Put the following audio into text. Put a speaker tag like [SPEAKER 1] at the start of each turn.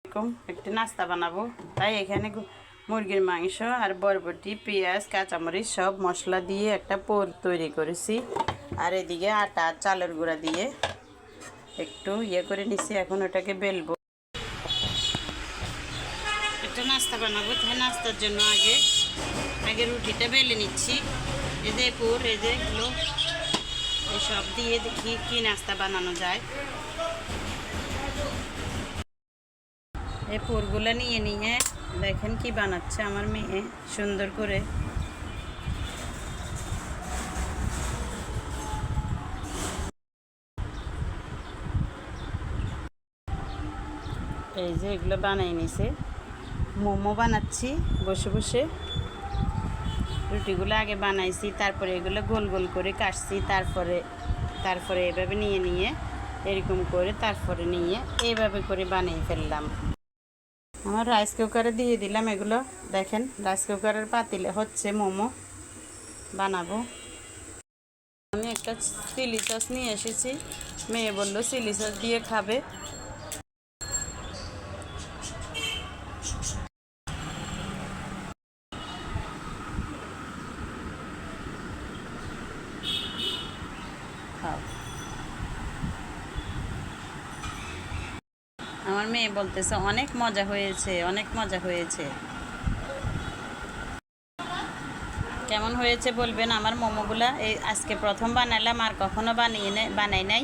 [SPEAKER 1] এরকম একটা নাস্তা বানাবো, তাই এখানে মুরগির মাংস আর বরবটি, পেঁয়াজ, কাঁচামরিচ সব মশলা দিয়ে একটা পোর তৈরি করেছি। আর এদিকে আটা চালের গুঁড়া দিয়ে একটু করে নিছি। এখন ওটাকে বেলবো। একটা নাস্তা বানাবো, তাই নাস্তার জন্য আগে রুটিটা বেলে নিচ্ছি। এই যে পোর, এই যে এগুলো এসব দিয়ে দেখি কি নাস্তা বানানো যায়। এই পোরগুলো নিয়ে দেখেন কি বানাচ্ছে আমার মেয়ে সুন্দর করে। এই যে এগুলো বানাই নিছে। মোমো বানাচ্ছি বসে বসে। রুটিগুলো আগে বানাইছি, তারপরে এগুলো গোল গোল করে কাটছি, তারপরে এভাবে নিয়ে এরকম করে তারপরে এইভাবে করে বানিয়ে ফেললাম। আমার রাইস কুকারে দিয়ে দিলাম এগুলো। দেখেন রাইস কুকারের পাতিলে হচ্ছে মোমো বানাবো। আমি একটা চিলি সস নিয়ে এসেছি, মেয়ে বললো চিলি সস দিয়ে খাবে। খাও। আমার মেয়ে বলতেছে অনেক মজা হয়েছে, অনেক মজা হয়েছে। কেমন হয়েছে বলবেন আমার মোমোগুলা। এই আজকে প্রথম বানালাম, আর কখনো বানাই নাই।